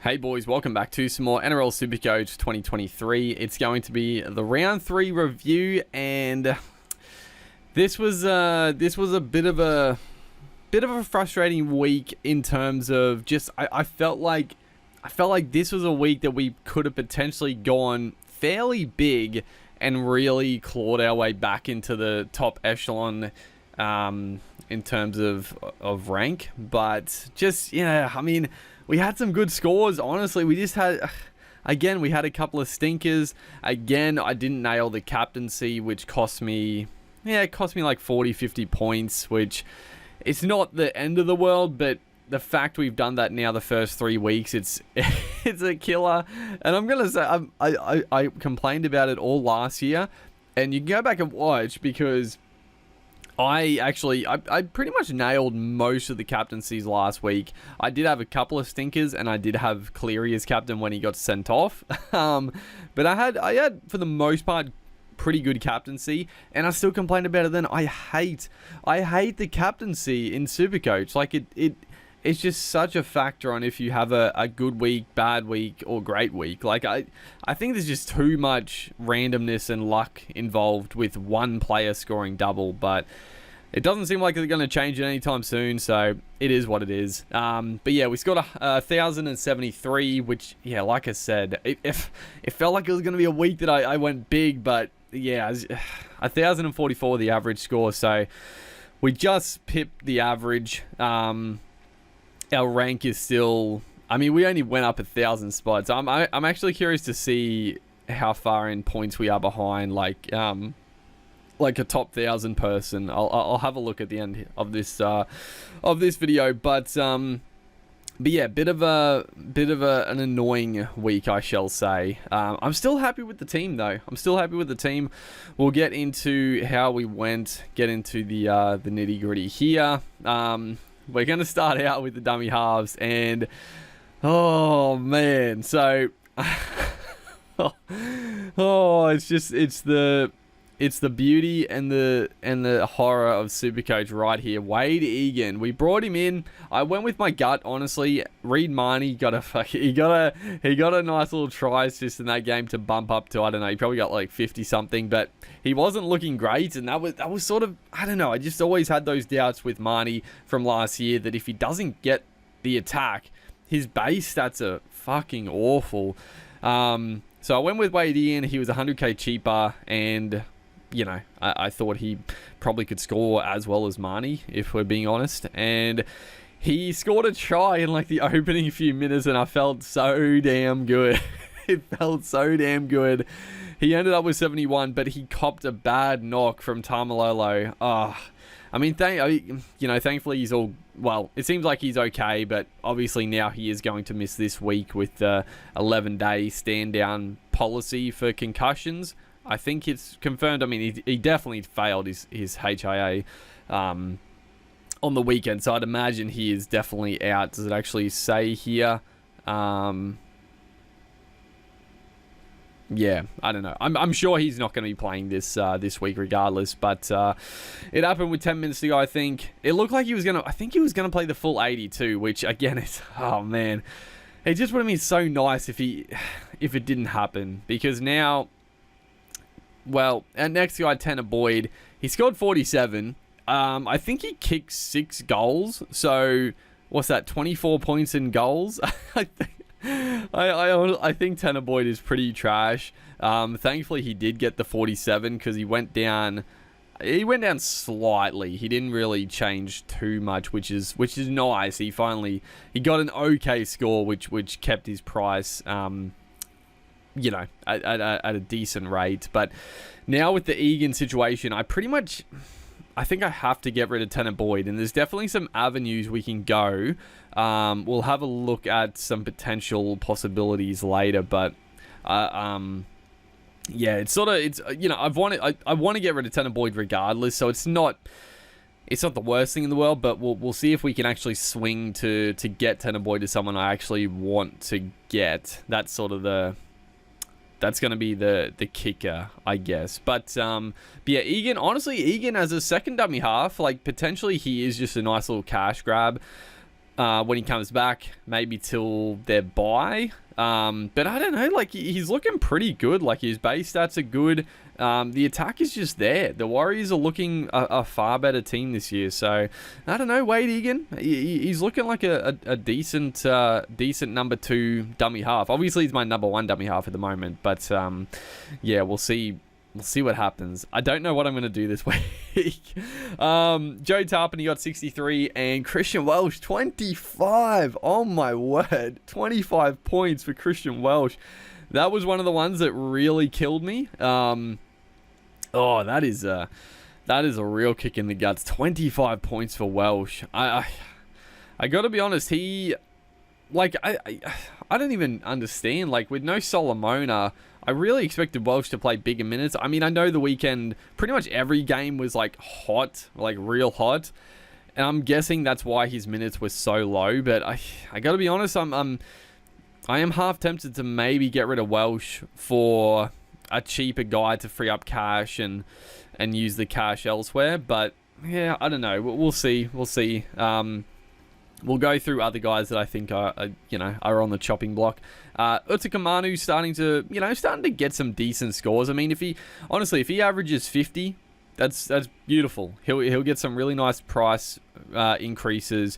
Hey boys, welcome back to some more Nrl Supercoach 2023. It's going to be the round 3 review, and this was a bit of a frustrating week in terms of just I felt like this was a week that we could have potentially gone fairly big and really clawed our way back into the top echelon in terms of rank, but just we had some good scores. Honestly, we just had, again, we had a couple of stinkers. Again, I didn't nail the captaincy, which cost me like 40, 50 points, which it's not the end of the world, but the fact we've done that now the first 3 weeks, it's a killer. And I'm going to say, I complained about it all last year, and you can go back and watch because I pretty much nailed most of the captaincies last week. I did have a couple of stinkers, and I did have Cleary as captain when he got sent off. But I had for the most part pretty good captaincy, and I still complained about it then. I hate the captaincy in Supercoach. Like it's just such a factor on if you have a good week, bad week, or great week. Like I think there's just too much randomness and luck involved with one player scoring double, but it doesn't seem like it's going to change it anytime soon, so it is what it is. But yeah, we scored 1,073, which, yeah, like I said, it felt like it was going to be a week that I went big, but yeah, 1,044 the average score, so we just pipped the average. Our rank is still, we only went up 1,000 spots. I'm actually curious to see how far in points we are behind, like a top 1,000 person. I'll have a look at the end of this video, but yeah, bit of an annoying week, I shall say. I'm still happy with the team though. We'll get into how we went, get into the nitty gritty here. We're going to start out with the dummy halves, and oh man, so it's the beauty and the horror of Supercoach right here. Wade Egan, we brought him in. I went with my gut, honestly. Reed Marnie got a nice little try assist in that game to bump up to, I don't know, he probably got like 50 something, but he wasn't looking great, and that was sort of, I don't know, I just always had those doubts with Marnie from last year that if he doesn't get the attack, his base stats are fucking awful. So I went with Wade Egan. He was 100k cheaper, and I thought he probably could score as well as Marnie, if we're being honest. And he scored a try in like the opening few minutes, and I felt so damn good. It felt so damn good. He ended up with 71, but he copped a bad knock from Tamalolo. Thankfully he's all, well, it seems like he's okay, but obviously now he is going to miss this week with the 11-day stand-down policy for concussions. I think it's confirmed. He definitely failed his HIA on the weekend, so I'd imagine he is definitely out. Does it actually say here? Yeah, I don't know. I'm sure he's not going to be playing this week regardless, but it happened with 10 minutes to go, I think. It looked like he was going to play the full 82, which again is, oh man. It just would have been so nice if it didn't happen, because now, well, our next guy, Tanner Boyd, he scored 47. I think he kicked 6 goals. So, what's that? 24 points in goals. I think Tanner Boyd is pretty trash. Thankfully, he did get the 47 because he went down. He went down slightly. He didn't really change too much, which is nice. He got an okay score, which kept his price. At a decent rate. But now with the Egan situation, I think I have to get rid of Tanner Boyd, and there's definitely some avenues we can go. We'll have a look at some potential possibilities later, but I want to get rid of Tanner Boyd regardless, so it's not the worst thing in the world, but we'll see if we can actually swing to get Tanner Boyd to someone I actually want to get. That's going to be the kicker, I guess. But yeah, Egan as a second dummy half, like potentially he is just a nice little cash grab. when he comes back, maybe till their bye. But I don't know, like, he's looking pretty good. Like, his base stats are good. The attack is just there. The Warriors are looking a far better team this year. So, I don't know, Wade Egan, he's looking like a decent number 2 dummy half. Obviously, he's my number 1 dummy half at the moment. But, yeah, we'll see. We'll see what happens. I don't know what I'm going to do this week. Joe Tarpany got 63 and Christian Welsh 25. Oh my word. 25 points for Christian Welsh. That was one of the ones that really killed me. That is a real kick in the guts. 25 points for Welsh. I got to be honest, I don't even understand. Like, with no Solomona, I really expected Welsh to play bigger minutes. I mean, I know the weekend, pretty much every game was, like, hot, like, real hot. And I'm guessing that's why his minutes were so low. But I got to be honest, I am half tempted to maybe get rid of Welsh for a cheaper guy to free up cash and use the cash elsewhere. But, yeah, I don't know. We'll see. We'll see. We'll go through other guys that I think are on the chopping block. Utakamanu starting to get some decent scores. I mean, if he averages 50, that's beautiful. He'll get some really nice price increases.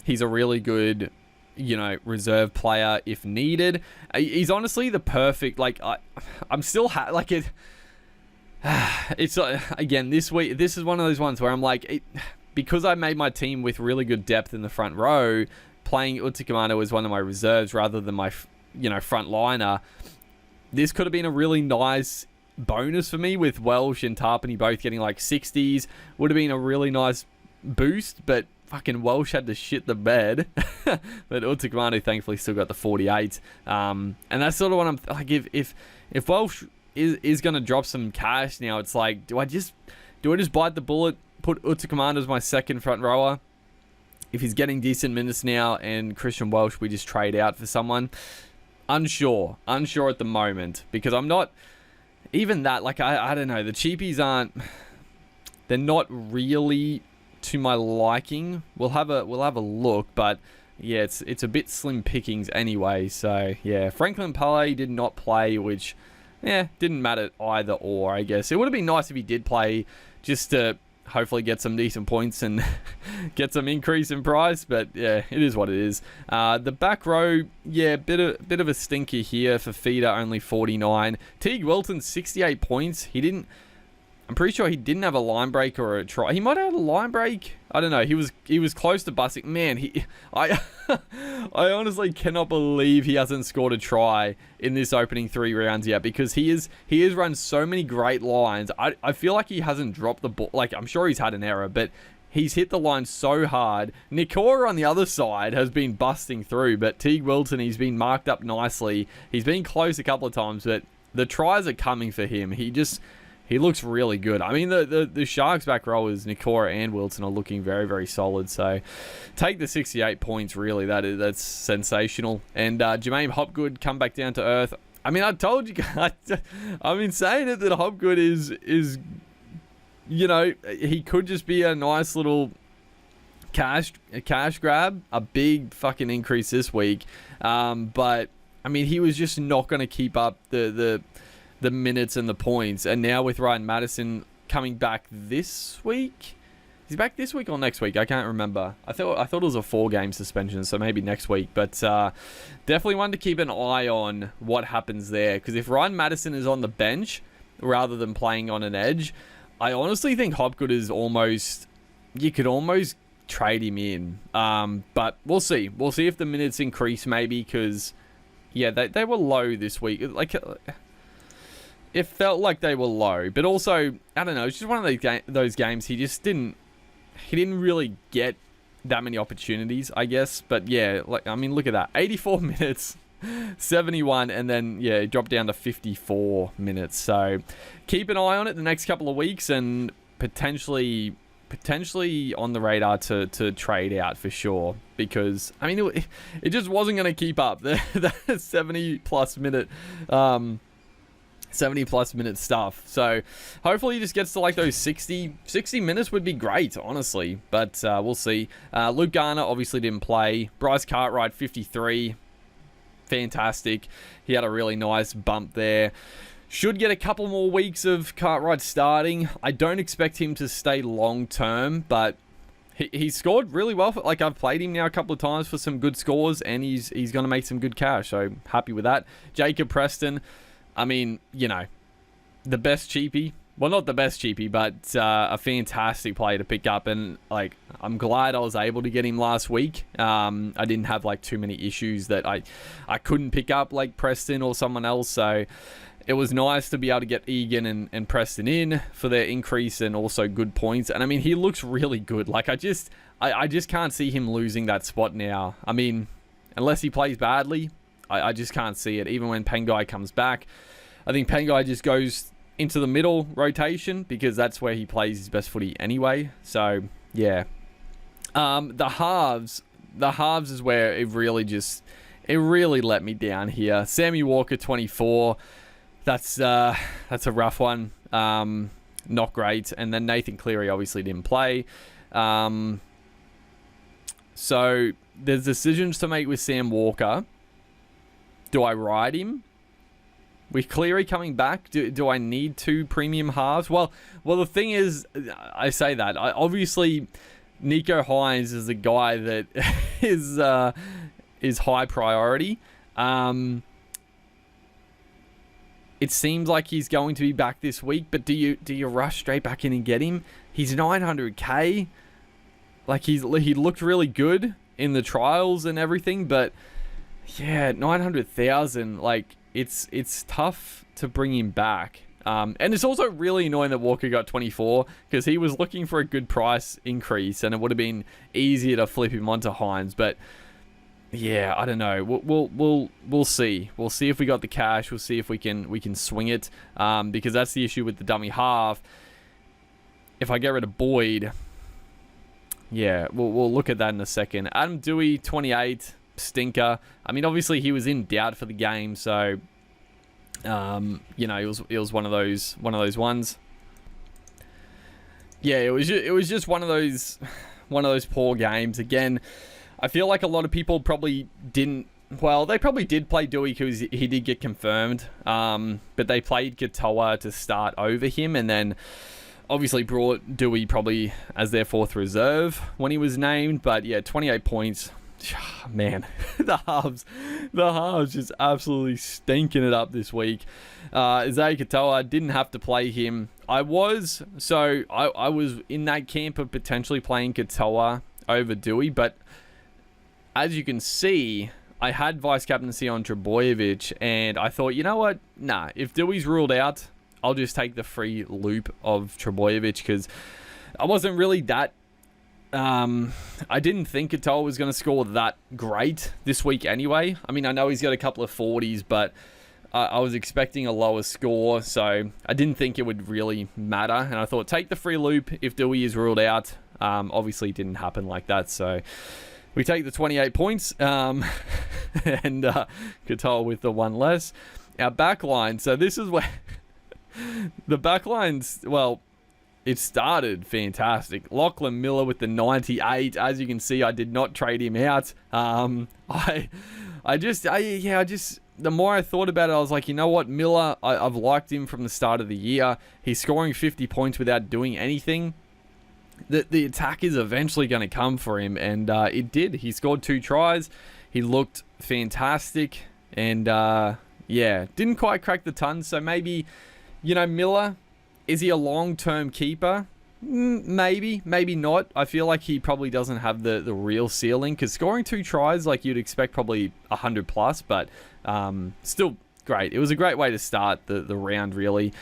He's a really good, reserve player if needed. He's honestly the perfect, I'm still it's again this week. This is one of those ones where I'm like, because I made my team with really good depth in the front row, playing Utakamano as one of my reserves rather than my, front liner, this could have been a really nice bonus for me with Welsh and Tarpany both getting like 60s. Would have been a really nice boost, but fucking Welsh had to shit the bed. But Utakamano thankfully still got the 48. And that's sort of what I'm like, if Welsh is going to drop some cash now, it's like, do I just bite the bullet, put Utakamano as my second front rower? If he's getting decent minutes now and Christian Welsh, we just trade out for someone. Unsure at the moment, because I'm not even that, like, I don't know, the cheapies they're not really to my liking. We'll have a look, but yeah, it's a bit slim pickings anyway. So yeah, Franklin Palais did not play, which didn't matter either or, I guess. It would have been nice if he did play, just to hopefully get some decent points and get some increase in price, but yeah, it is what it is. The back row, bit of a stinker here for Feeder, only 49. Teague Wilton, 68 points. I'm pretty sure he didn't have a line break or a try. He might have had a line break. I don't know. He was close to busting. Man, I honestly cannot believe he hasn't scored a try in this opening 3 rounds yet, because he has run so many great lines. I feel like he hasn't dropped the ball. Like, I'm sure he's had an error, but he's hit the line so hard. Nikora on the other side has been busting through, but Teague Wilton, he's been marked up nicely. He's been close a couple of times, but the tries are coming for him. He looks really good. I mean, the Sharks back rowers, Nikora and Wilson, are looking very, very solid. So take the 68 points, really. That's sensational. And Jermaine Hopgood come back down to earth. I mean, I told you guys, I've been saying it, that Hopgood is he could just be a nice little cash grab, a big fucking increase this week. But I mean, he was just not going to keep up the minutes and the points. And now with Ryan Madison coming back this week, he's back this week or next week, I can't remember. I thought it was a 4-game suspension, so maybe next week. But definitely one to keep an eye on what happens there, because if Ryan Madison is on the bench rather than playing on an edge, I honestly think Hopgood is you could almost trade him in. But we'll see if the minutes increase, maybe, because they were low this week. Like, it felt like they were low, but also, I don't know, it's just one of those games he didn't really get that many opportunities, I guess. But yeah, like, I mean, look at that. 84 minutes, 71, and then, it dropped down to 54 minutes. So keep an eye on it the next couple of weeks, and potentially on the radar to trade out for sure, because, I mean, it just wasn't going to keep up. The 70-plus minute 70 plus minute stuff. So hopefully he just gets to like those 60 minutes would be great, honestly. But we'll see. Luke Garner obviously didn't play. Bryce Cartwright, 53. Fantastic. He had a really nice bump there. Should get a couple more weeks of Cartwright starting. I don't expect him to stay long term, but he scored really well. Like, I've played him now a couple of times for some good scores, and he's going to make some good cash. So happy with that. Jacob Preston. I mean, you know, the best cheapie. Well, not the best cheapie, but a fantastic player to pick up. And, like, I'm glad I was able to get him last week. I didn't have, like, too many issues that I couldn't pick up, like Preston or someone else. So it was nice to be able to get Egan and Preston in for their increase and also good points. And, I mean, he looks really good. Like, I just can't see him losing that spot now. I mean, unless he plays badly, I just can't see it. Even when Pengai comes back, I think Pengai just goes into the middle rotation because that's where he plays his best footy anyway. So, yeah. The halves is where it really let me down here. Sammy Walker, 24. That's a rough one. Not great. And then Nathan Cleary obviously didn't play. So there's decisions to make with Sam Walker. Do I ride him? With Cleary coming back, do I need 2 premium halves? Well, the thing is, I say that. Obviously, Nico Hines is a guy that is high priority. It seems like he's going to be back this week, but do you rush straight back in and get him? He's 900k. Like, he looked really good in the trials and everything, but yeah, 900,000, like, it's tough to bring him back. And it's also really annoying that Walker got 24 because he was looking for a good price increase and it would have been easier to flip him onto Hines. But yeah, I don't know. We'll see. We'll see if we got the cash. We'll see if we can swing it. Because that's the issue with the dummy half. If I get rid of Boyd, yeah, we'll look at that in a second. Adam Dewey, 28. Stinker. I mean, obviously he was in doubt for the game, so you know, it was one of those ones. Yeah, it was just one of those poor games. Again, I feel like a lot of people probably didn't. Well, they probably did play Dewey because he did get confirmed, but they played Katoa to start over him, and then obviously brought Dewey probably as their 4th reserve when he was named. But yeah, 28 points. Man, the halves just absolutely stinking it up this week. Isaiah Katoa, didn't have to play him. I was in that camp of potentially playing Katoa over Dewey, but as you can see, I had vice captaincy on Trbojevic, and I thought, you know what? Nah, if Dewey's ruled out, I'll just take the free loop of Trbojevic because I wasn't really that. I didn't think Katoa was going to score that great this week anyway. I mean, I know he's got a couple of 40s, but I was expecting a lower score, so I didn't think it would really matter. And I thought, take the free loop if Dewey is ruled out. Obviously, it didn't happen like that, so we take the 28 points, and Katoa with the 1 less. Our backline, so this is where the backlines, well, it started fantastic. Lachlan Miller with the 98. As you can see, I did not trade him out. The more I thought about it, I was like, you know what, Miller, I've liked him from the start of the year. He's scoring 50 points without doing anything. The attack is eventually going to come for him, and it did. He scored 2 tries. He looked fantastic, and yeah, didn't quite crack the ton. So maybe, you know, Miller, is he a long-term keeper? Maybe, maybe not. I feel like he probably doesn't have the real ceiling because scoring 2 tries, like you'd expect probably 100 plus, but still great. It was a great way to start the round, really.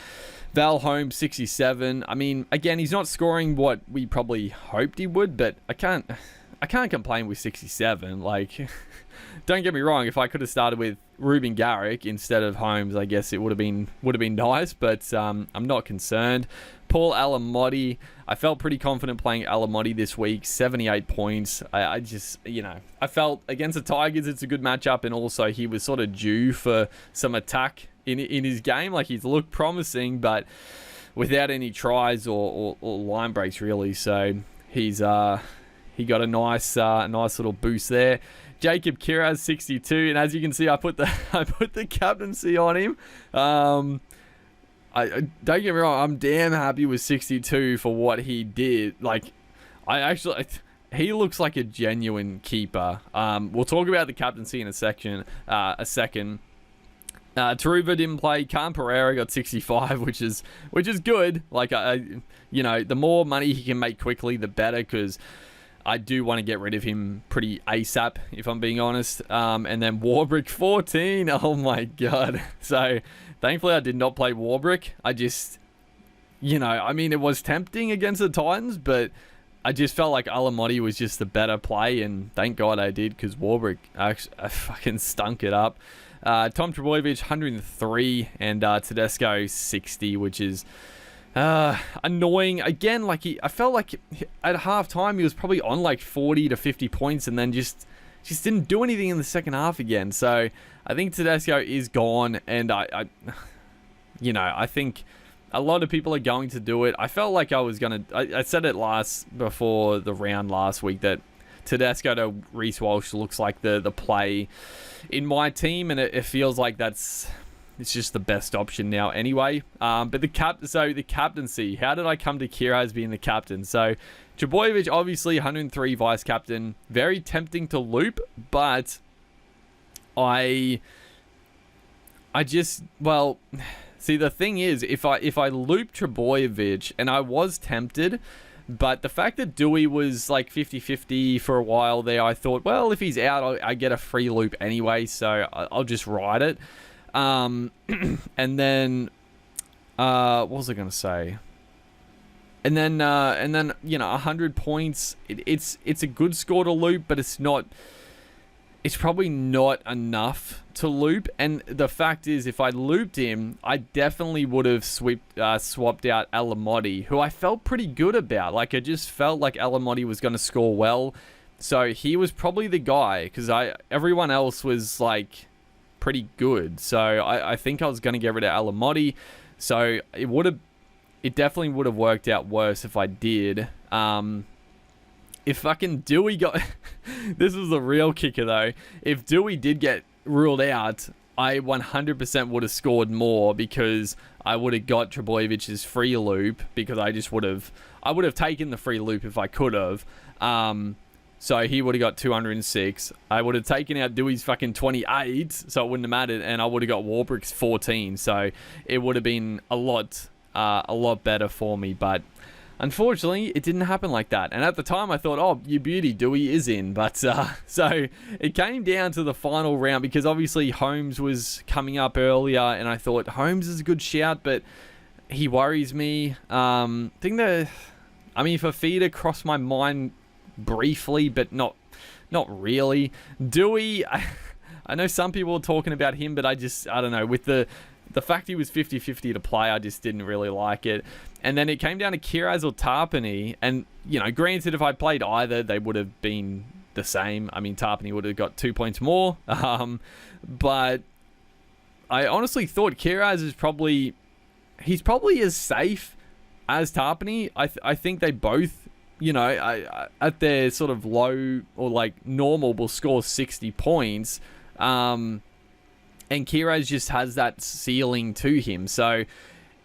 Val Holmes, 67. I mean, again, he's not scoring what we probably hoped he would, but I can't complain with 67. Like, don't get me wrong. If I could have started with Ruben Garrick instead of Holmes, I guess it would have been nice, but I'm not concerned. Paul Alamotti, I felt pretty confident playing Alamotti this week. 78 points. I just, you know, I felt against the Tigers it's a good matchup, and also he was sort of due for some attack in his game. Like, he's looked promising, but without any tries or line breaks really. So he got a nice little boost there. Jacob Kiraz 62, and as you can see, I put the captaincy on him. I don't get me wrong, I'm damn happy with 62 for what he did. Like, he looks like a genuine keeper. We'll talk about the captaincy in a second. Taruva didn't play. Khan Pereira got 65, which is good. Like, the more money he can make quickly, the better, because I do want to get rid of him pretty ASAP, if I'm being honest. And then Warbrick 14. Oh my god. So thankfully I did not play Warbrick. I just, it was tempting against the Titans, but I just felt like Alamotti was just the better play, and thank God I did, because Warbrick actually fucking stunk it up. Tom Trebojevic 103 and Tedesco 60, which is annoying. Again, I felt like at halftime he was probably on like 40 to 50 points, and then just didn't do anything in the second half again. So I think Tedesco is gone, and I think a lot of people are going to do it. I felt like I said it before the round last week that Tedesco to Reece Walsh looks like the play in my team, and it feels like it's just the best option now anyway. But the captaincy, how did I come to Kiraz being the captain? So Trebojevic, obviously 103 vice captain, very tempting to loop, but see, the thing is, if I loop Trebojevic, and I was tempted, but the fact that Dewey was like 50-50 for a while there, I thought, well, if he's out, I get a free loop anyway, so I'll just ride it. And then, what was I going to say? And then 100 points. It's a good score to loop, but it's probably not enough to loop. And the fact is, if I looped him, I definitely would have swapped out Alamotti, who I felt pretty good about. Like, I just felt like Alamotti was going to score well. So he was probably the guy, because everyone else was like pretty good. So I think I was going to get rid of Alamotti. So it definitely would have worked out worse if I did. If fucking Dewey got... This was the real kicker, though. If Dewey did get ruled out, I 100% would have scored more, because I would have got Trebojevic's free loop, because I would have taken the free loop if I could have. So he would have got 206. I would have taken out Dewey's fucking 28, so it wouldn't have mattered, and I would have got Warbrick's 14. So it would have been a lot better for me, but unfortunately, it didn't happen like that. And at the time, I thought, oh, you beauty, Dewey is in. But so it came down to the final round, because obviously Holmes was coming up earlier, and I thought Holmes is a good shout, but he worries me. Fafita crossed my mind briefly, but not really. Dewey, I know some people are talking about him, but I don't know. With the fact he was 50-50 to play, I just didn't really like it. And then it came down to Kiraz or Tarpany. And, granted, if I played either, they would have been the same. I mean, Tarpany would have got 2 points more. But I honestly thought Kiraz is probably as safe as Tarpany. I think they both, at their sort of low or like normal will score 60 points. And Kiraz just has that ceiling to him. So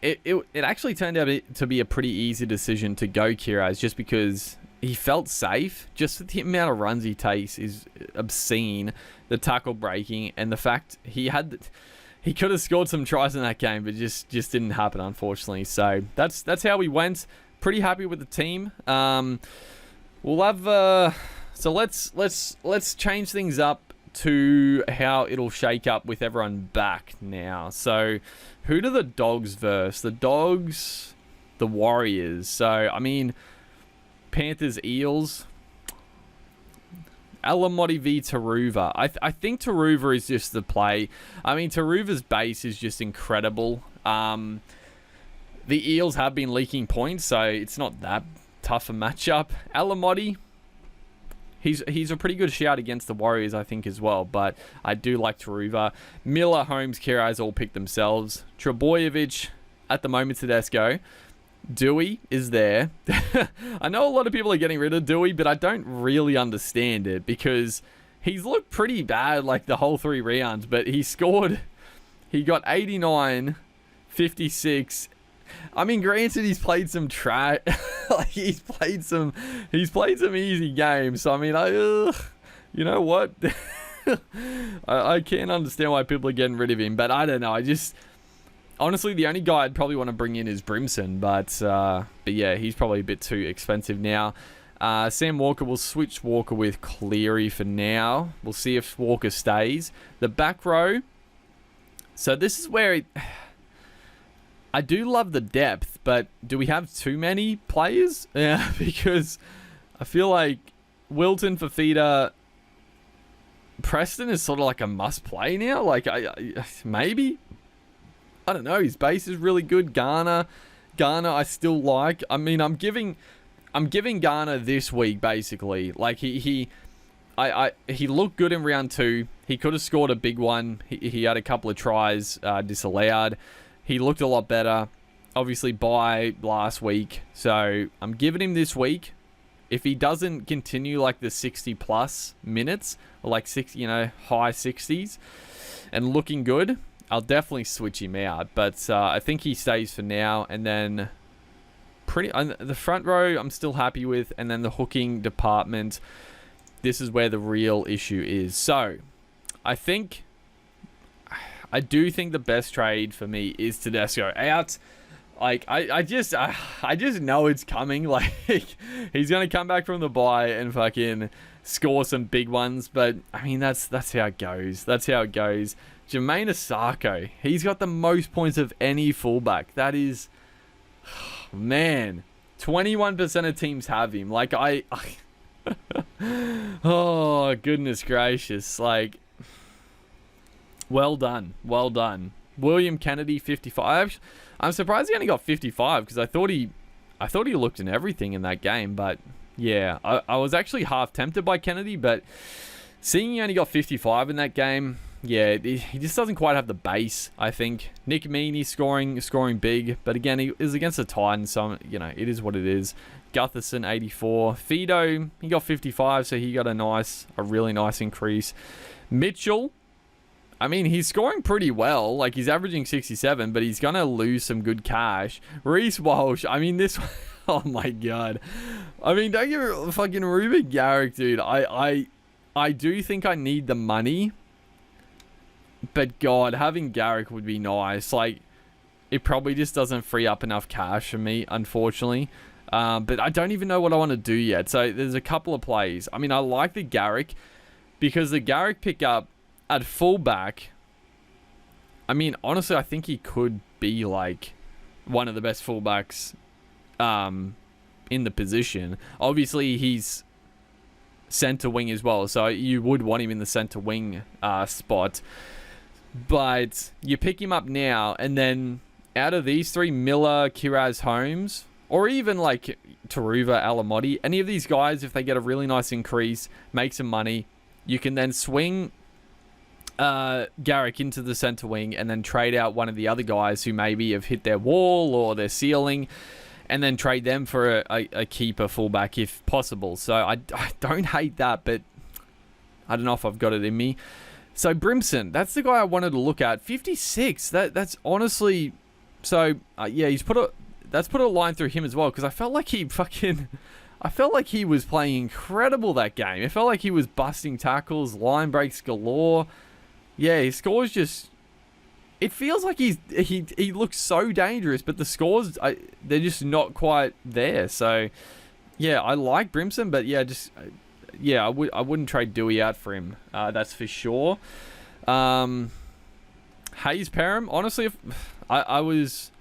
it actually turned out to be a pretty easy decision to go Kiraz, just because he felt safe. Just the amount of runs he takes is obscene. The tackle breaking, and the fact he could have scored some tries in that game, but just didn't happen, unfortunately. So that's how we went. Pretty happy with the team. We'll have so let's change things up to how it'll shake up with everyone back now. So who do the Dogs verse? The Dogs, the Warriors. So Panthers, Eels. Alamotti v Taruva. I think Taruva is just the play. Taruva's base is just incredible. The Eels have been leaking points, so it's not that tough a matchup. Alamotti, He's a pretty good shout against the Warriors, I think, as well. But I do like Taruva. Miller, Holmes, Kiraz all pick themselves. Trebojevic, at the moment, Tedesco. Dewey is there. I know a lot of people are getting rid of Dewey, but I don't really understand it because he's looked pretty bad like the whole 3 rounds. But he got 89, 56. I mean, granted, he's played some trash. Like he's played some easy games. So I mean, you know what? I can't understand why people are getting rid of him. But I don't know. Honestly, the only guy I'd probably want to bring in is Brimson. But yeah, he's probably a bit too expensive now. Sam Walker, will switch Walker with Cleary for now. We'll see if Walker stays. The back row. So this is where I do love the depth, but do we have too many players? Yeah, because I feel like Wilton, Fafita, Preston is sort of like a must play now. Like maybe, I don't know. His base is really good. Garner, I still like. I mean, I'm giving Garner this week basically. Like he looked good in round 2. He could have scored a big one. He had a couple of tries disallowed. He looked a lot better, obviously, by last week. So I'm giving him this week. If he doesn't continue like the 60-plus minutes, or like high 60s, and looking good, I'll definitely switch him out. But I think he stays for now. And then the front row, I'm still happy with. And then the hooking department, this is where the real issue is. So I do think the best trade for me is Tedesco out. Like I just know it's coming. Like he's gonna come back from the bye and fucking score some big ones. But I mean that's how it goes. That's how it goes. Jermaine Asako, he's got the most points of any fullback. That is, man, 21% of teams have him. Like oh goodness gracious, like. Well done. William Kennedy, 55. I'm surprised he only got 55 because I thought he looked in everything in that game. But yeah, I was actually half tempted by Kennedy, but seeing he only got 55 in that game, yeah, he just doesn't quite have the base, I think. Nick Meaney scoring big, but again, he is against the Titans, so it is what it is. Gutherson, 84. Fido, he got 55, so he got a really nice increase. Mitchell, I mean, he's scoring pretty well. Like, he's averaging 67, but he's going to lose some good cash. Reece Walsh, I mean, this... Oh, my God. I mean, don't give me fucking Ruben Garrick, dude. I do think I need the money. But, God, having Garrick would be nice. Like, it probably just doesn't free up enough cash for me, unfortunately. But I don't even know what I want to do yet. So, there's a couple of plays. I mean, I like the Garrick because the Garrick pickup at fullback, I mean, honestly, I think he could be like one of the best fullbacks in the position. Obviously, he's center wing as well, so you would want him in the center wing spot. But you pick him up now, and then out of these 3, Miller, Kiraz, Holmes, or even like Taruva, Alamotti, any of these guys, if they get a really nice increase, make some money, you can then swing Garrick into the center wing and then trade out one of the other guys who maybe have hit their wall or their ceiling, and then trade them for a keeper fullback if possible. So I don't hate that, but I don't know if I've got it in me. So Brimson, that's the guy I wanted to look at. 56. That's honestly. So yeah, that's put a line through him as well, because I felt like he was playing incredible that game. It felt like he was busting tackles, line breaks galore. Yeah, his scores just... It feels like he looks so dangerous, but the scores, they're just not quite there. So, yeah, I like Brimson, but yeah, I wouldn't trade Dewey out for him. That's for sure. Hayes Perham, honestly, I was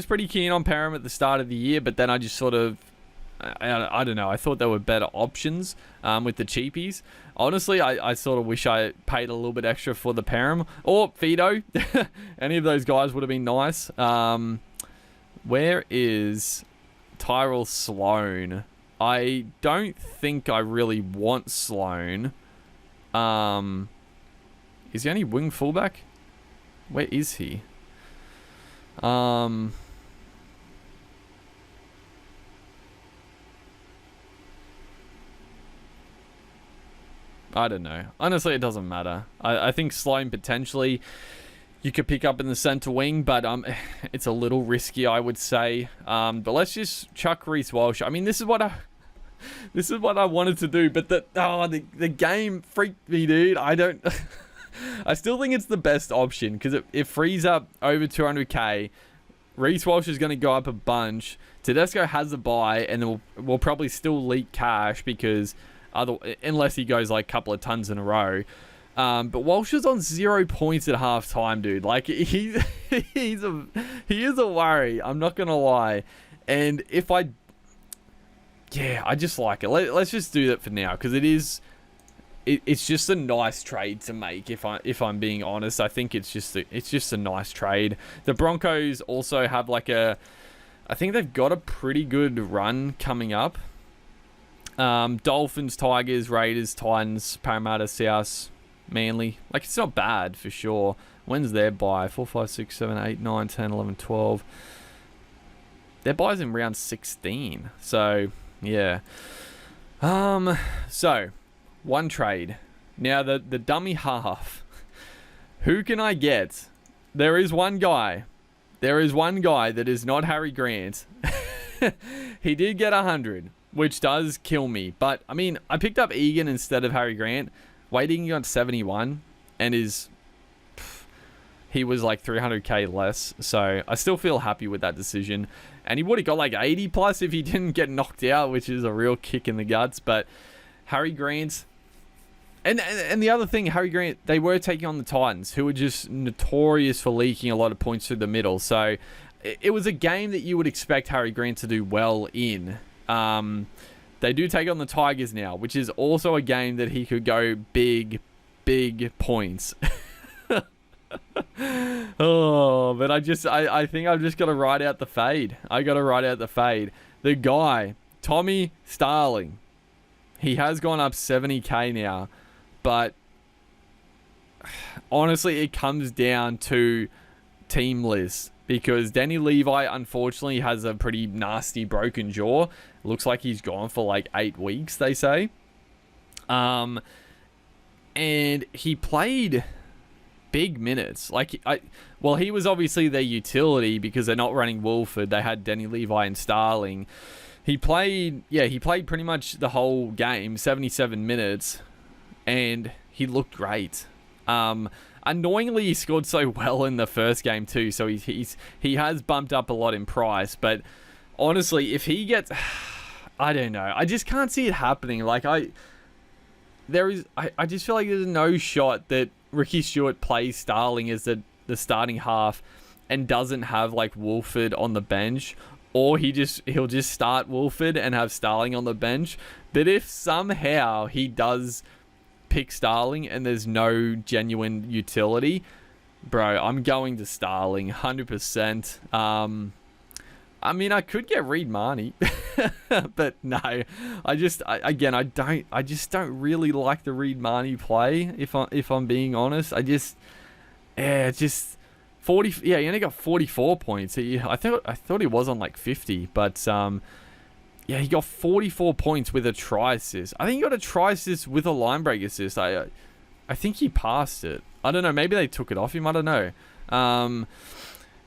pretty keen on Perham at the start of the year, but then I just sort of... I don't know. I thought there were better options with the cheapies. Honestly, I sort of wish I paid a little bit extra for the Perham or Fido. Any of those guys would have been nice. Where is Tyrell Sloan? I don't think I really want Sloan. Is he only wing fullback? Where is he? I don't know. Honestly, it doesn't matter. I think Sloan potentially you could pick up in the centre wing, but it's a little risky, I would say. But let's just chuck Reece Walsh. I mean, this is what I wanted to do, but the game freaked me, dude. I don't. I still think it's the best option because it frees up over 200k. Reece Walsh is going to go up a bunch. Tedesco has a buy, and we'll probably still leak cash because unless he goes like a couple of tons in a row. But Walsh is on 0 points at half time, dude. Like he is a worry. I'm not gonna lie. And I just like it. Let's just do that for now because it's just a nice trade to make. If I'm being honest, I think it's just a nice trade. The Broncos also have I think they've got a pretty good run coming up. Dolphins, Tigers, Raiders, Titans, Parramatta, South, Manly. Like, it's not bad for sure. When's their bye? 4, 5, 6, 7, 8, 9, 10, 11, 12. Their bye's in round 16. So, yeah. So, one trade. Now, the dummy half. Who can I get? There is one guy that is not Harry Grant. He did get 100. Which does kill me. But, I mean, I picked up Egan instead of Harry Grant. Waiting got 71. And he was like 300k less. So, I still feel happy with that decision. And he would have got like 80 plus if he didn't get knocked out. Which is a real kick in the guts. But, Harry Grant... And the other thing, Harry Grant, they were taking on the Titans. Who were just notorious for leaking a lot of points through the middle. So, it was a game that you would expect Harry Grant to do well in. They do take on the Tigers now, which is also a game that he could go big points. Oh, but I think I've just got to ride out the fade. The guy, Tommy Starling, he has gone up 70k now, but honestly, it comes down to team list. Because Danny Levi, unfortunately, has a pretty nasty broken jaw. Looks like he's gone for like 8 weeks, they say. And he played big minutes. He was obviously their utility because they're not running Wolford. They had Danny Levi and Starling. He played pretty much the whole game, 77 minutes. And he looked great. Annoyingly, he scored so well in the first game too, so he has bumped up a lot in price. But honestly, if he gets, I don't know, I just can't see it happening. I just feel like there's no shot that Ricky Stewart plays Starling as the starting half and doesn't have like Wolford on the bench, or he'll just start Wolford and have Starling on the bench. But if somehow he does pick Starling and there's no genuine utility, bro, I'm going to Starling 100%. I mean, I could get Reed Marnie, but no, I just don't really like the Reed Marnie play. If I'm being honest, it's just 40. Yeah, he only got 44 points. I thought he was on like 50, but yeah, he got 44 points with a try assist. I think he got a try assist with a line break assist. I think he passed it. I don't know. Maybe they took it off him. I don't know.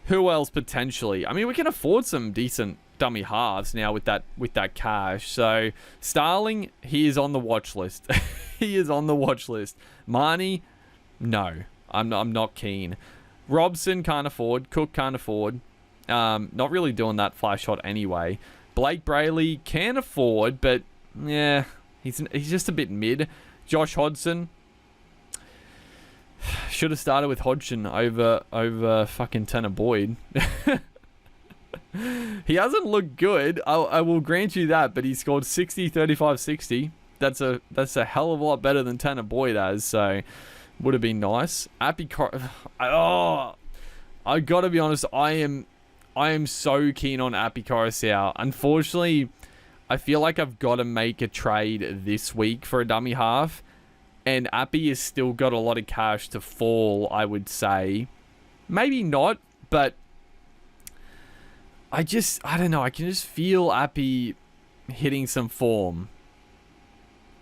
Who else potentially? I mean, we can afford some decent dummy halves now with that cash. So Starling, he is on the watch list. He is on the watch list. Marnie, no, I'm not keen. Robson can't afford. Cook can't afford. Not really doing that flash shot anyway. Blake Brayley can afford, but yeah, he's just a bit mid. Josh Hodgson, should have started with Hodgson over fucking Tanner Boyd. He hasn't looked good. I will grant you that, but he scored 60, 35, 60. That's a hell of a lot better than Tanner Boyd has. So would have been nice. I gotta be honest. I am so keen on Api Coruscant. Unfortunately, I feel like I've got to make a trade this week for a dummy half. And Appy has still got a lot of cash to fall, I would say. Maybe not, but I don't know. I can just feel Appy hitting some form.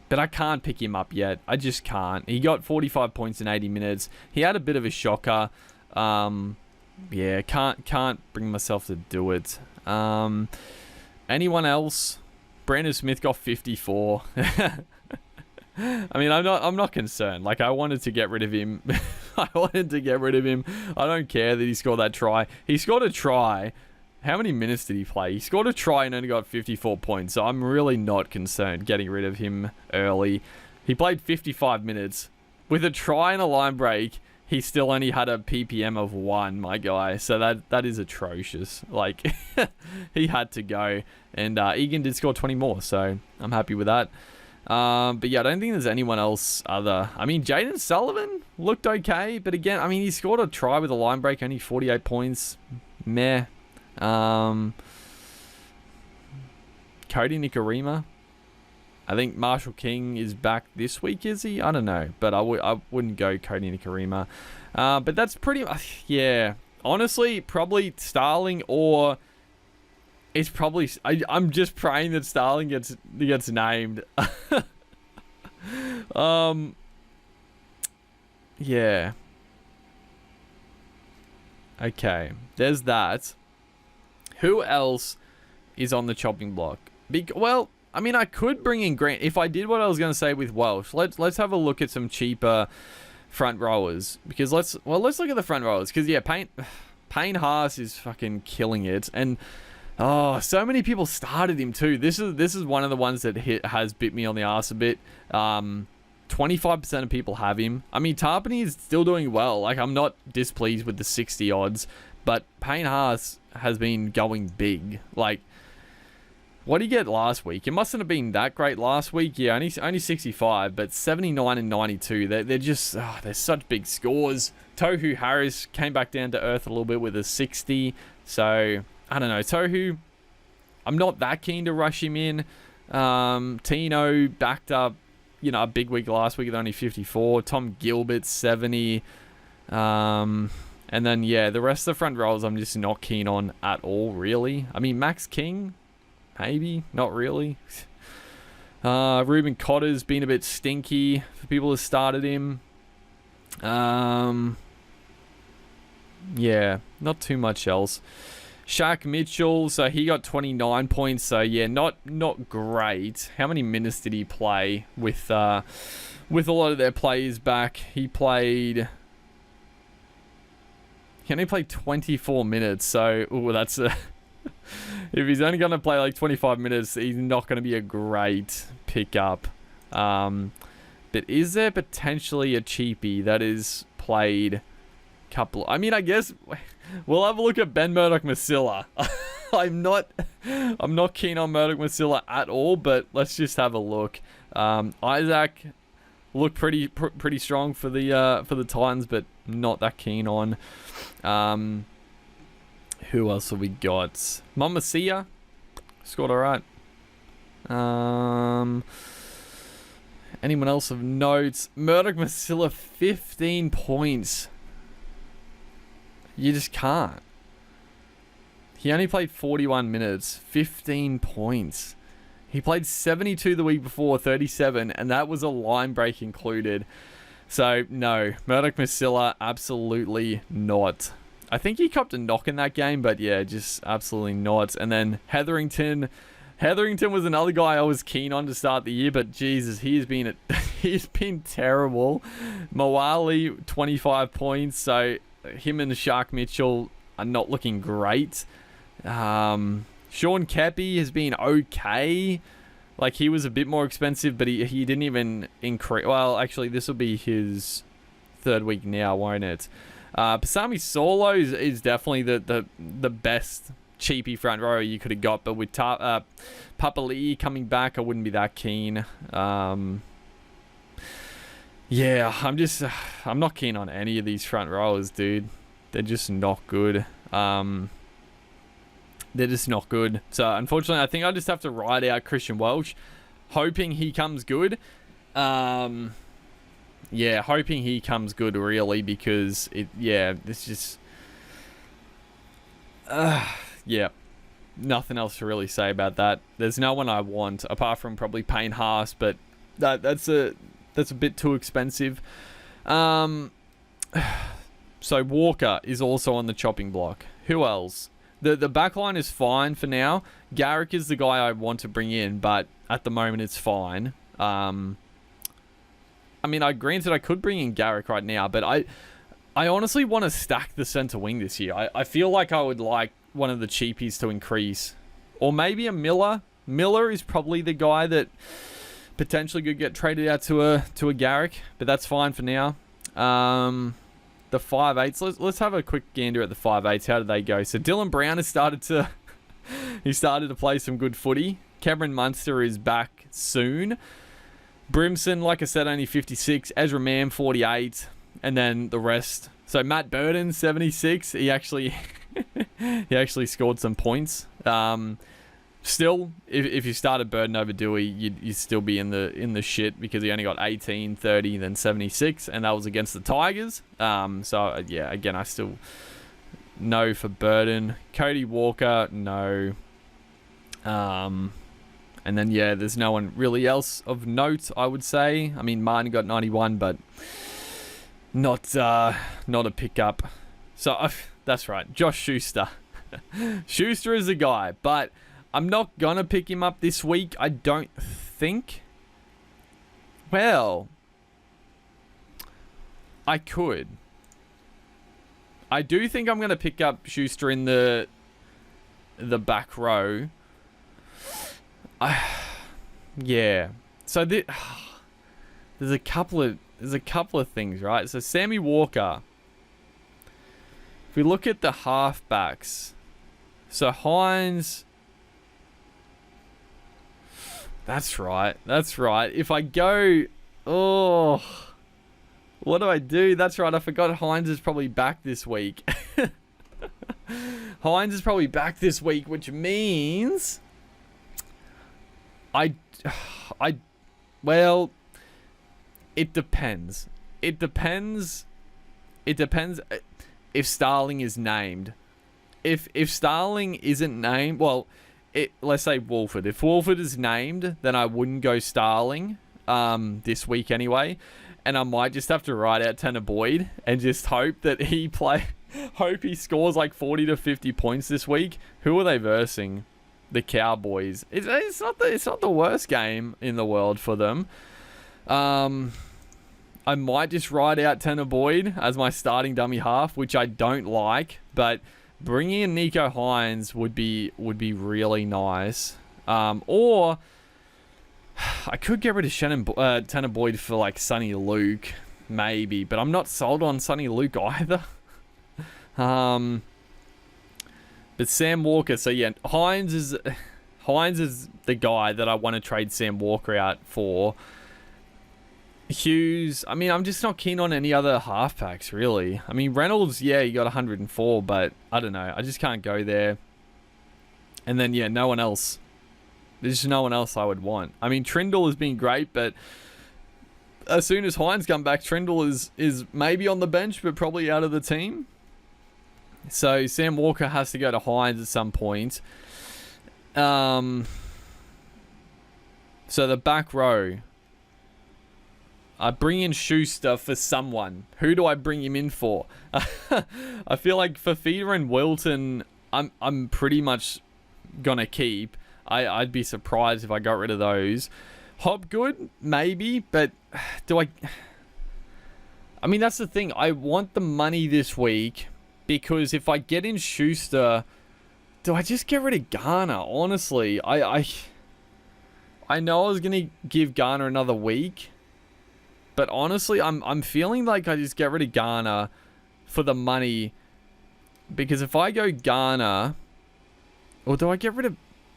But I can't pick him up yet. I just can't. He got 45 points in 80 minutes. He had a bit of a shocker. Yeah, can't bring myself to do it. Anyone else? Brandon Smith got 54. I mean, I'm not concerned. Like, I wanted to get rid of him. I don't care that he scored that try. He scored a try. How many minutes did he play? He scored a try and only got 54 points. So I'm really not concerned getting rid of him early. He played 55 minutes. With a try and a line break, he still only had a PPM of 1, my guy. So that is atrocious. Like, he had to go. And Egan did score 20 more. So I'm happy with that. But yeah, I don't think there's anyone else other. I mean, Jaden Sullivan looked okay. But again, I mean, he scored a try with a line break, only 48 points. Meh. Cody Nikarima. I think Marshall King is back this week, is he? I don't know, but I wouldn't go Cody Nikarima. But that's pretty much, yeah. Honestly, probably Starling, or it's probably, I'm just praying that Starling gets named. Yeah. Okay, there's that. Who else is on the chopping block? Well, I mean, I could bring in Grant. If I did what I was going to say with Welsh, let's have a look at some cheaper front rowers. Because let's look at the front rowers. Because, yeah, Payne Haas is fucking killing it. And, so many people started him too. This is one of the ones that has bit me on the arse a bit. 25% of people have him. I mean, Tarpany is still doing well. Like, I'm not displeased with the 60 odds. But Payne Haas has been going big. Like, what did he get last week? It mustn't have been that great last week. Yeah, only 65, but 79 and 92. They're just, they're such big scores. Tohu Harris came back down to earth a little bit with a 60. So, I don't know. Tohu, I'm not that keen to rush him in. Tino backed up, a big week last week with only 54. Tom Gilbert, 70. And then, yeah, the rest of the front rows I'm just not keen on at all, really. I mean, Max King, maybe. Not really. Ruben Cotter's been a bit stinky for people who started him. Yeah, not too much else. Shaq Mitchell, so he got 29 points. So, yeah, not great. How many minutes did he play with a lot of their players back? He only played 24 minutes, so that's a... if he's only going to play like 25 minutes, he's not going to be a great pickup. But is there potentially a cheapie that is played couple... I mean, I guess we'll have a look at Ben Murdoch-Masila. I'm not keen on Murdoch-Masila at all, but let's just have a look. Isaac looked pretty strong for the Titans, but not that keen on. Who else have we got? Mamasia scored alright. Anyone else of note? Murdoch-Masila, 15 points. You just can't. He only played 41 minutes, 15 points. He played 72 the week before, 37, and that was a line break included. So, no. Murdoch-Masila, absolutely not. I think he copped a knock in that game, but yeah, just absolutely not. And then Hetherington was another guy I was keen on to start the year, but Jesus, he's been terrible. Moali, 25 points, so him and Shark Mitchell are not looking great. Sean Kepi has been okay. Like, he was a bit more expensive, but he didn't even increase. Well, actually, this will be his third week now, won't it? Pasami Solo is definitely the best cheapy front row you could have got, but with Papali'i coming back, I wouldn't be that keen. Yeah, I'm not keen on any of these front rowers, dude. They're just not good. they're just not good. So unfortunately, I think I just have to ride out Christian Welch, hoping he comes good. Hoping he comes good really, because this just nothing else to really say about that. There's no one I want apart from probably Payne Haas, but that's a bit too expensive. So Walker is also on the chopping block. Who else? The back line is fine for now. Garrick is the guy I want to bring in, but at the moment it's fine. Granted I could bring in Garrick right now, but I honestly want to stack the centre wing this year. I feel like I would like one of the cheapies to increase. Or maybe a Miller. Miller is probably the guy that potentially could get traded out to a Garrick, but that's fine for now. The 5'8s. Let's have a quick gander at the 5'8s. How did they go? So Dylan Brown has started to play some good footy. Cameron Munster is back soon. Brimson, like I said, only 56. Ezra Mann, 48. And then the rest. So Matt Burton, 76. He actually scored some points. Still, if you started Burton over Dewey, you'd still be in the shit, because he only got 18, 30, then 76, and that was against the Tigers. Again, I still no for Burton. Cody Walker, no. And then, there's no one really else of note, I would say. I mean, Martin got 91, but not a pickup. So, that's right. Josh Schuster. Schuster is a guy, but I'm not going to pick him up this week, I don't think. Well, I could. I do think I'm going to pick up Schuster in the back row. So there's a couple of things, right? So Sammy Walker. If we look at the halfbacks, so Hines. That's right. If I go, what do I do? That's right. I forgot Hines is probably back this week. Hines is probably back this week, which means well, it depends. It depends if Starling is named. If Starling isn't named, well, let's say Wolford. If Wolford is named, then I wouldn't go Starling this week anyway. And I might just have to ride out Tanner Boyd and just hope that he scores like 40 to 50 points this week. Who are they versing? The Cowboys. It's not the worst game in the world for them. I might just ride out Tanner Boyd as my starting dummy half, which I don't like, but bringing in Nico Hines would be really nice. Or I could get rid of Tanner Boyd for like Sonny Luke, maybe, but I'm not sold on Sonny Luke either. But Sam Walker, so yeah, Hines is the guy that I want to trade Sam Walker out for. Hughes, I mean, I'm just not keen on any other halfbacks, really. I mean, Reynolds, he got 104, but I don't know. I just can't go there. And then, no one else. There's just no one else I would want. I mean, Trindle has been great, but as soon as Hines come back, Trindle is maybe on the bench, but probably out of the team. So Sam Walker has to go to Hines at some point. So the back row. I bring in Schuster for someone. Who do I bring him in for? I feel like Fafita and Wilton, I'm pretty much gonna keep. I'd be surprised if I got rid of those. Hopgood, maybe, but do I... I mean, that's the thing. I want the money this week, because if I get in Schuster, do I just get rid of Garner? Honestly, I know I was going to give Garner another week, but honestly, I'm feeling like I just get rid of Garner for the money, because if I go Garner, or do I get rid of...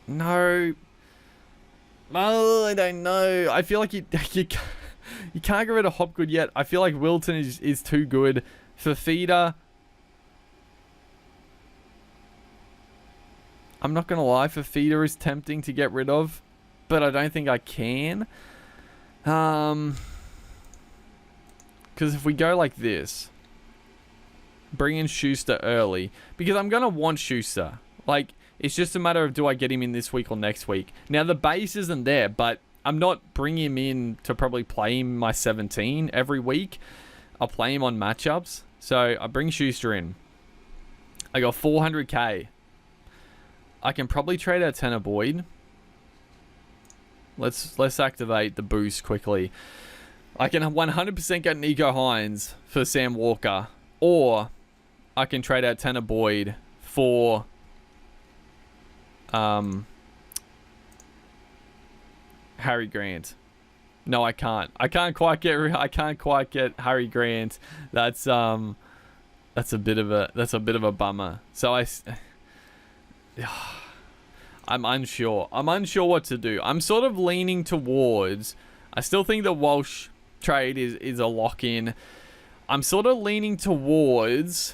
No. Oh, I don't know. I feel like you can't get rid of Hopgood yet. I feel like Wilton is too good. Fafita, I'm not going to lie, Fafita is tempting to get rid of, but I don't think I can. Because if we go like this, bring in Schuster early, because I'm going to want Schuster. Like, it's just a matter of, do I get him in this week or next week? Now, the base isn't there, but I'm not bringing him in to probably play him my 17 every week. I'll play him on matchups. So I bring Schuster in. I got 400k. I can probably trade out Tanner Boyd. Let's activate the boost quickly. I can 100% get Nico Hines for Sam Walker, or I can trade out Tanner Boyd for Harry Grant. No, I can't. I can't quite get Harry Grant. That's a bit of a bummer. So I'm unsure. I'm unsure what to do. I'm sort of leaning towards, I still think the Walsh trade is a lock-in. I'm sort of leaning towards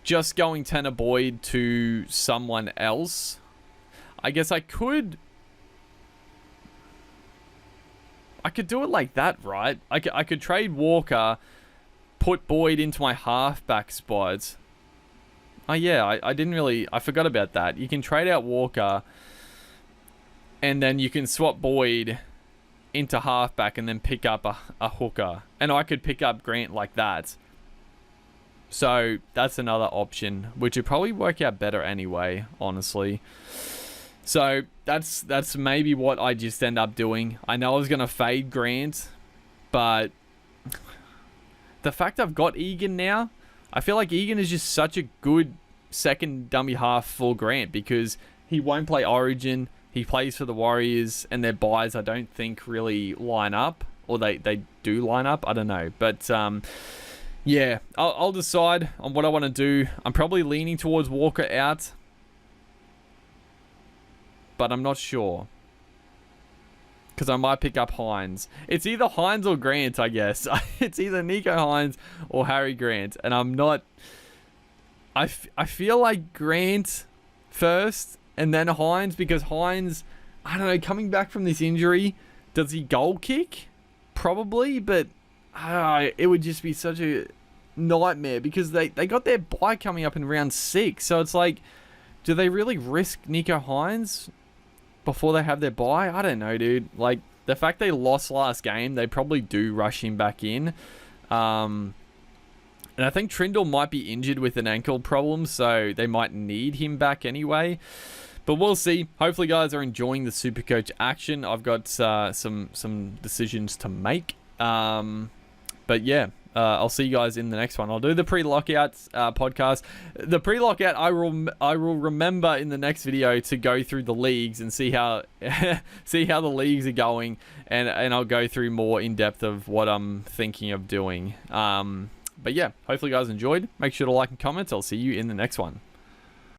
just going Tanner Boyd to someone else. I guess I could do it like that, right? I could trade Walker, put Boyd into my halfback spot. Oh yeah, I forgot about that. You can trade out Walker, and then you can swap Boyd into halfback and then pick up a hooker. And I could pick up Grant like that. So that's another option, which would probably work out better anyway, honestly. So that's maybe what I just end up doing. I know I was going to fade Grant, but the fact I've got Egan now, I feel like Egan is just such a good second dummy half for Grant, because he won't play Origin. He plays for the Warriors, and their buys I don't think really line up, or they do line up. I don't know. But yeah, I'll decide on what I want to do. I'm probably leaning towards Walker out, but I'm not sure, because I might pick up Hines. It's either Hines or Grant, I guess. It's either Nico Hines or Harry Grant, and I'm not... I feel like Grant first and then Hines, because Hines, I don't know, coming back from this injury, does he goal kick? Probably, but it would just be such a nightmare, because they got their bye coming up in round 6, so it's like, do they really risk Nico Hines before they have their bye? I don't know, dude. Like, the fact they lost last game, they probably do rush him back in. And I think Trindle might be injured with an ankle problem, so they might need him back anyway. But we'll see. Hopefully, guys are enjoying the Supercoach action. I've got some decisions to make. But yeah, I'll see you guys in the next one. I'll do the pre-lockout podcast. The pre-lockout, I will remember in the next video to go through the leagues and see how the leagues are going, and I'll go through more in depth of what I'm thinking of doing. But yeah, hopefully you guys enjoyed. Make sure to like and comment. I'll see you in the next one.